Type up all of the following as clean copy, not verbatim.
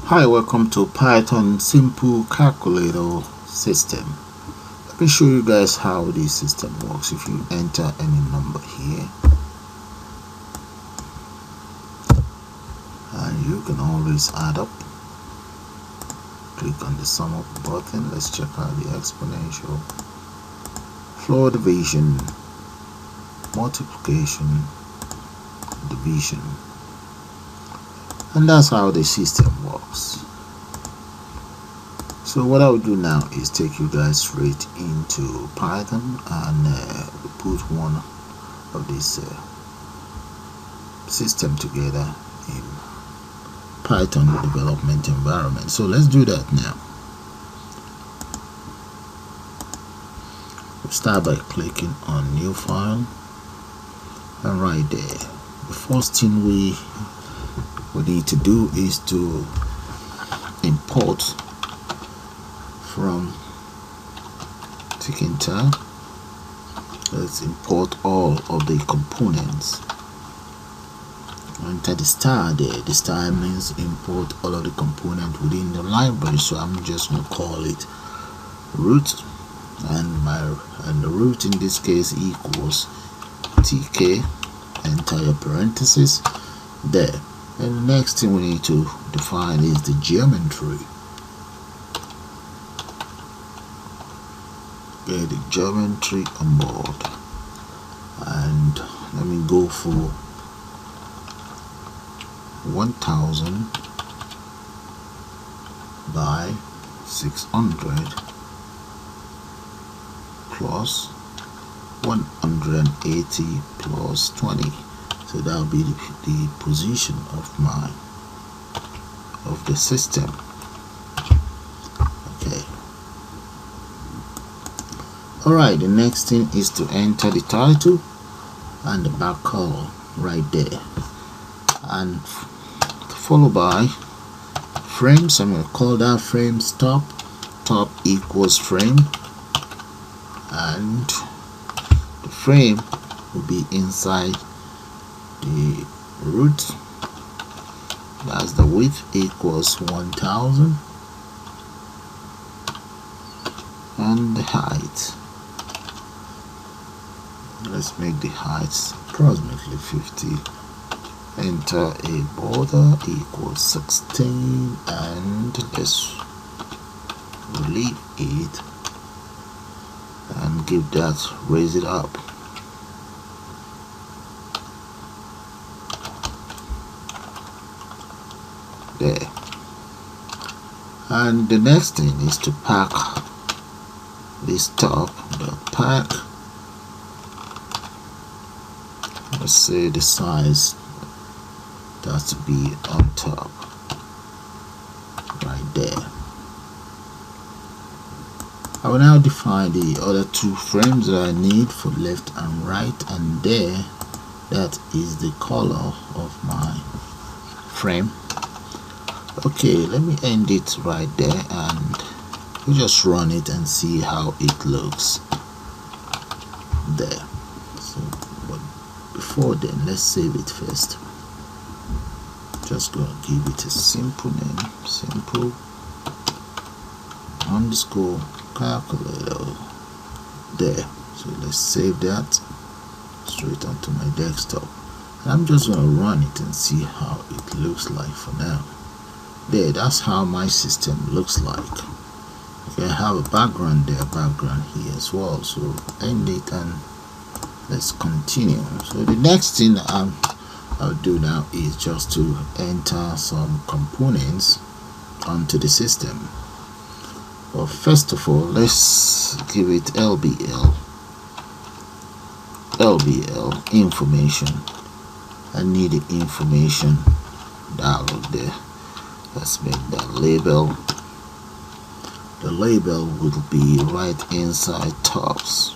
Hi, welcome to Python Simple Calculator System. Let me show you guys how this system works. If you enter any number here, and you can always add up. Click on the sum up button. Let's check out the exponential, floor division, multiplication, division. And that's how the system works. So what I will do now is take you guys straight into Python and put one of this system together in Python development environment. So let's do that now. We'll start by clicking on new file, and right there, the first thing we need to do is to import from ticking tab. Let's import all of the components. Enter the star there. The star means import all of the components within the library, so I'm just going to call it root, and the root in this case equals tk. Enter your parentheses there. And the next thing we need to define is the geometry. Get the geometry on board, and let me go for 1000 by 600 plus 180 plus 20. So that will be the position of the system. Okay. Alright, the next thing is to enter the title and the back color right there, and followed by frames. I'm going to call that frames top equals frame, and the frame will be inside the root. That's the width equals 1000, and the height, let's make the height approximately 50. Enter a border equals 16, and let's relieve it and give that, raise it up. There. And the next thing is to pack this top. The pack, let's say the size has to be on top right there. I will now define the other two frames that I need for left and right, and there, that is the color of my frame. Okay, let me end it right there, and we'll just run it and see how it looks there. So, but before then, let's save it first. Just gonna give it a simple name, simple underscore calculator there. So let's save that straight onto my desktop, and I'm just gonna run it and see how it looks like for now. There, that's how my system looks like. Okay, I have a background there, background here as well. So end it and let's continue. So the next thing I'll do now is just to enter some components onto the system. Well, first of all, let's give it LBL information. I need the information dialog there. Let's make that label. The label will be right inside tops,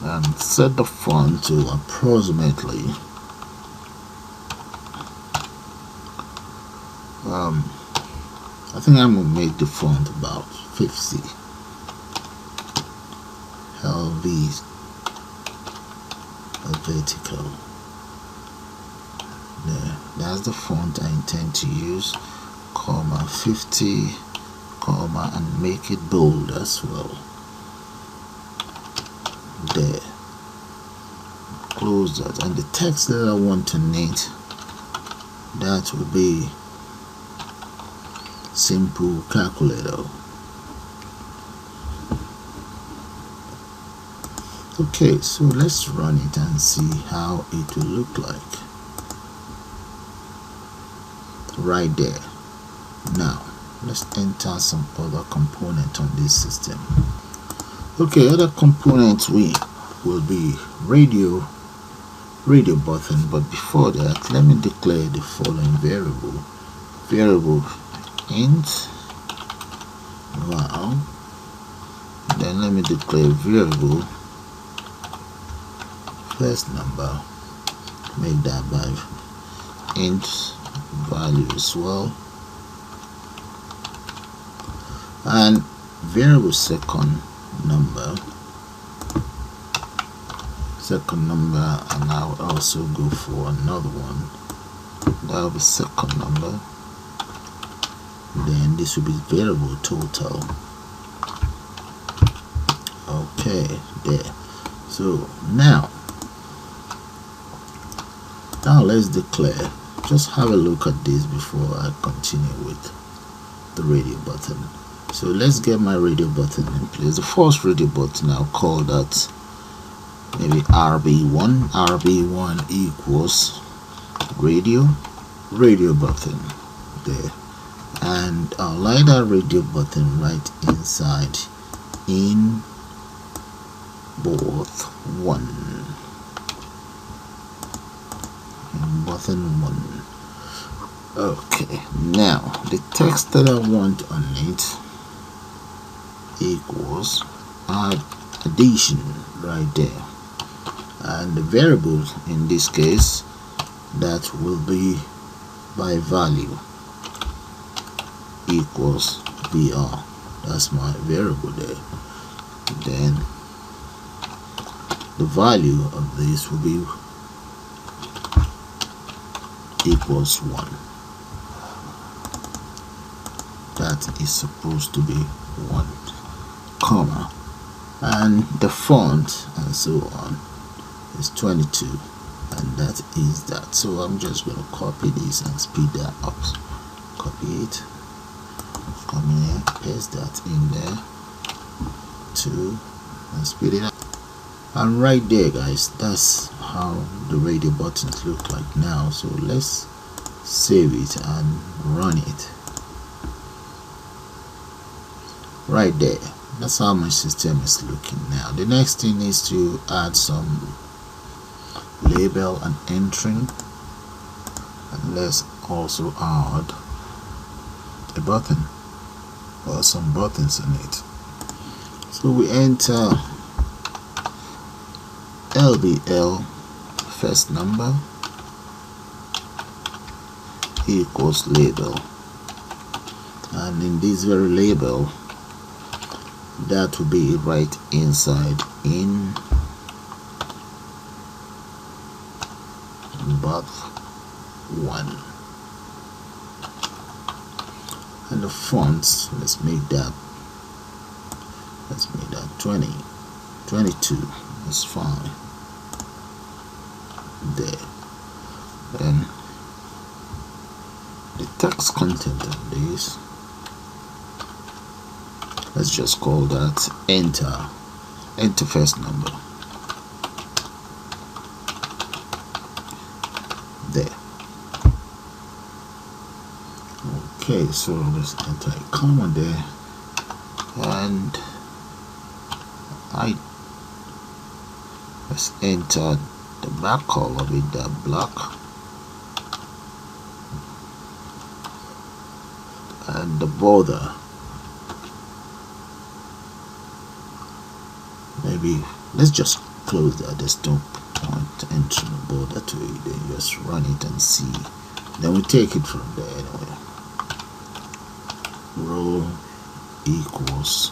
and set the font to approximately I think I'm gonna make the font about 50 LV vertical. There, that's the font I intend to use. comma 50, comma, and make it bold as well. There. Close that, and the text that I want to need, that will be simple calculator. Okay, so let's run it and see how it will look like. Right there. Now let's enter some other component on this system. Okay, other components will be radio button, but before that let me declare the following variable int val, then let me declare variable first number, make that by int value as well, and variable second number, and I will also go for another one that will be second number, then this will be variable total. Okay, there. So now let's declare. Just have a look at this before I continue with the radio button. So let's get my radio button in place. The first radio button, I'll call that maybe RB1. RB1 equals radio button there, and I'll line that radio button right inside in both button 1. Okay, now the text that I want on it equals addition right there, and the variables in this case, that will be by value equals BR. That's my variable there. Then the value of this will be equals 1. That is supposed to be 1, comma, and the font and so on is 22, and that is that. So I'm just going to copy this and speed that up. Copy it, come here, paste that in there, 2, and speed it up. And right there, guys, that's how the radio buttons look like now. So let's save it and run it. Right there, that's how my system is looking now. The next thing is to add some label and entering, and let's also add a button or some buttons in it. So we enter LBL first number equals label, and in this very label, that will be right inside in both 1, and the fonts, let's make that 20, 22 is fine there. Then the text content of this, let's just call that enter first number there. Okay, so let's enter a comma there, and let's enter the back color with that black, and the border, maybe let's just close that. There's no point entering the border to it. Then just run it and see, then we take it from there. Anyway, row equals,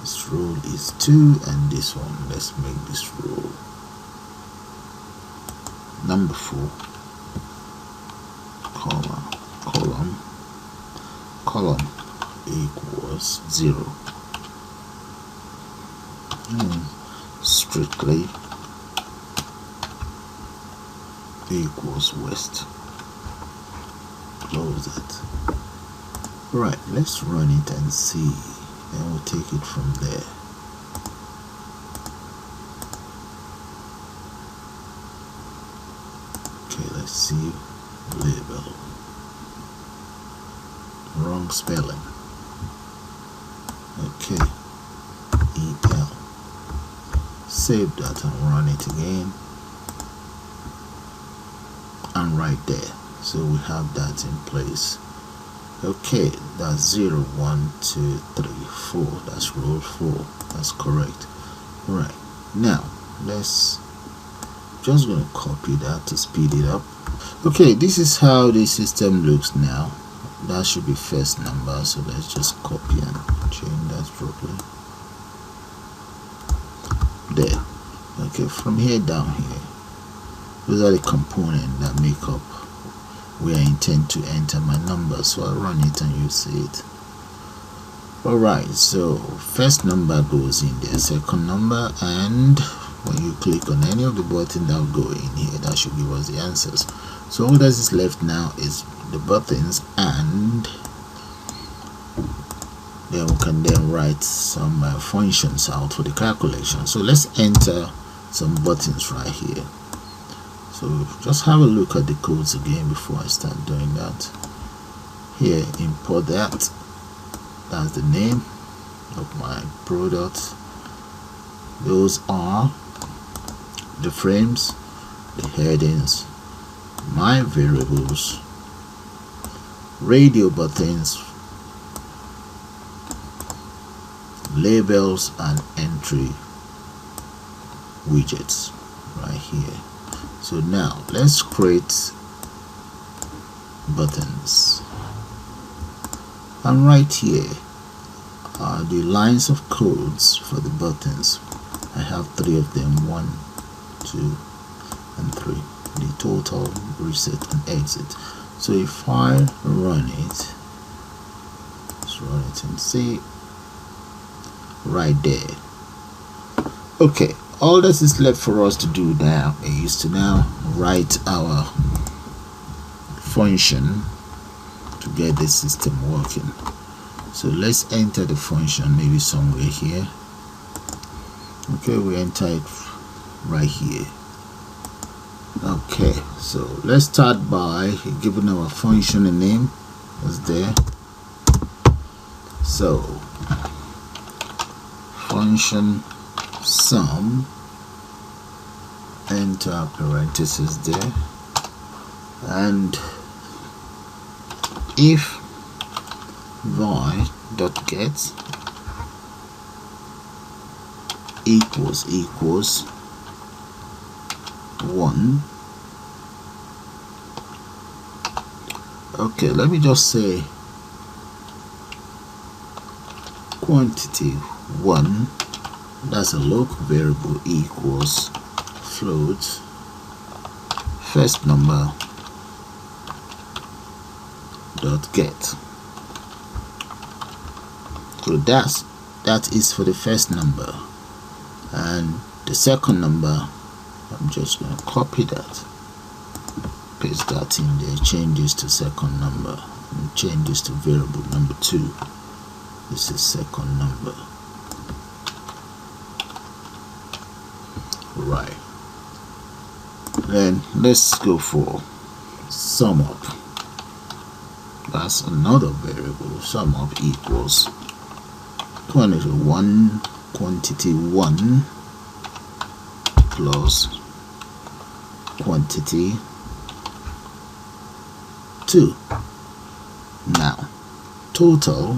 this row is 2, and this one, let's make this row number 4. column equals 0, and strictly equals west. Close it. Right, let's run it and see, and we'll take it from there. Okay, let's see. Label. Wrong spelling. Okay. EL. Save that and run it again. And right there. So we have that in place. Okay, that's 0, 1, 2, 3, 4. That's row 4. That's correct. Right. Now, let's just gonna copy that to speed it up. Okay, this is how the system looks now. That should be first number, so let's just copy and change that properly. There. Okay, from here down here, those are the components that make up where I intend to enter my number. So I run it and you see it. Alright, so first number goes in there, second number, and when you click on any of the buttons that will go in here, that should give us the answers. So all that is left now is the buttons, and then we can then write some functions out for the calculation. So let's enter some buttons right here. So just have a look at the codes again before I start doing that. Here, import that. That's the name of my product. Those are the frames, the headings, my variables, radio buttons, labels, and entry widgets right here. So now let's create buttons, and right here are the lines of codes for the buttons. I have 3 of them, 1, 2, and 3. The total, reset, and exit. So if I run it, let's run it and see right there. Okay, all that is left for us to do now is to now write our function to get the system working. So let's enter the function maybe somewhere here. Okay, we enter it right here. Okay, so let's start by giving our function a name. What's there? So function sum, enter parentheses there, and if void.get equals 1. Okay, let me just say quantity 1, that's a local variable, equals float first number dot get. So that is for the first number, and the second number, I'm just going to copy that, paste that in there, changes to second number, and changes to variable number 2. This is second number. Right. Then let's go for sum up. That's another variable. Sum up equals quantity 1 plus quantity 2. Now total,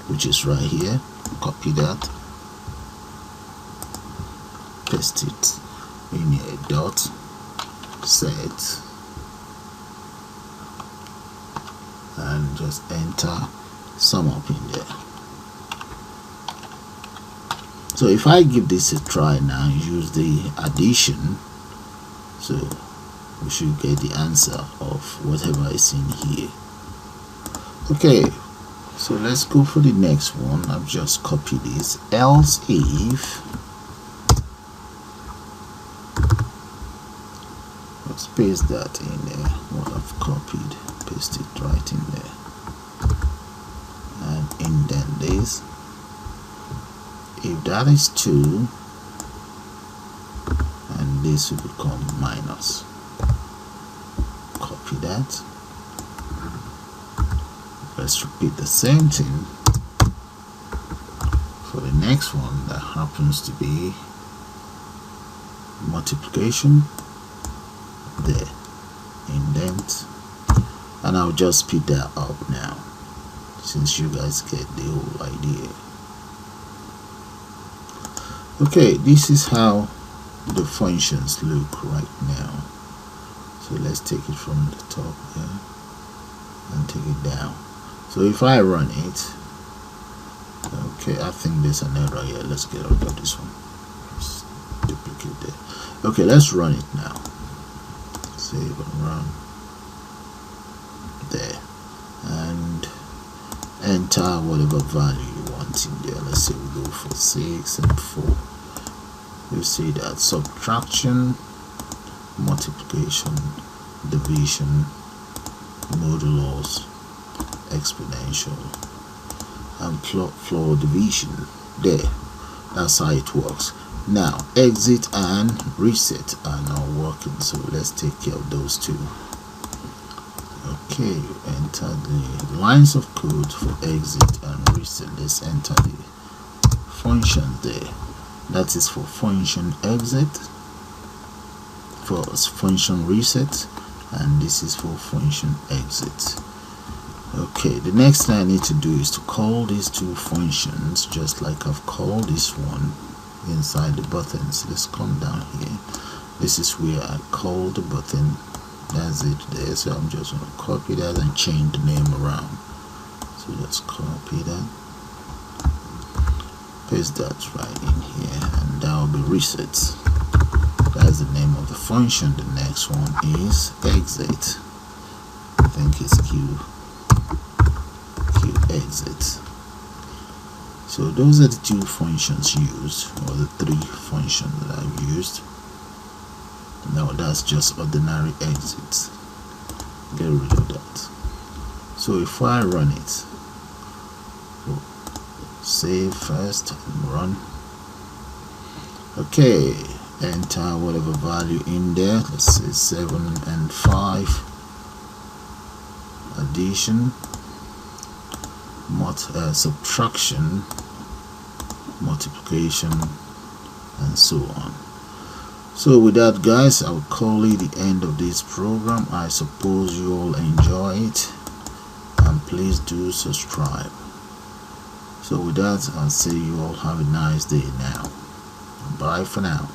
which is right here, copy that, paste it in a dot, set, and just enter sum up in there. So if I give this a try now, use the addition, so we should get the answer of whatever is in here. Okay, so let's go for the next one. I've just copied this. Else if, let's paste that in there, what I've copied, paste it right in there, and indent this. If that is 2, and this will become minus. Copy that. Let's repeat the same thing for the next one that happens to be multiplication. There, indent, and I'll just speed that up now since you guys get the whole idea. Okay, this is how the functions look right now. So let's take it from the top here and take it down. So if I run it, okay, I think there's an error here. Let's get rid of this one. Let's duplicate there. Okay, let's run it now. Save and run there, and enter whatever value you want in there. Let's say we go for 6 and 4. You see that subtraction, multiplication, division, modulus, exponential, and floor division. There, that's how it works. Now exit and reset are now working, so let's take care of those two. Okay, you enter the lines of code for exit and reset. Let's enter the function there. That is for function exit, for function reset, and this is for function exit. Okay, the next thing I need to do is to call these two functions just like I've called this one inside the buttons. Let's come down here. This is where I call the button. That's it there. So I'm just going to copy that and change the name around. So let's copy that, paste that right in here, and that will be reset. That's the name of the function. The next one is exit. I think it's q exit. So those are the two functions used, or the three functions that I've used. Now that's just ordinary exit. Get rid of that. So if I run it, so save first and run. Okay, enter whatever value in there. Let's say 7 and 5. Addition, subtraction, multiplication, and so on. So with that, guys, I will call it the end of this program. I suppose you all enjoy it, and please do subscribe. So with that, I'll say you all have a nice day now. Bye for now.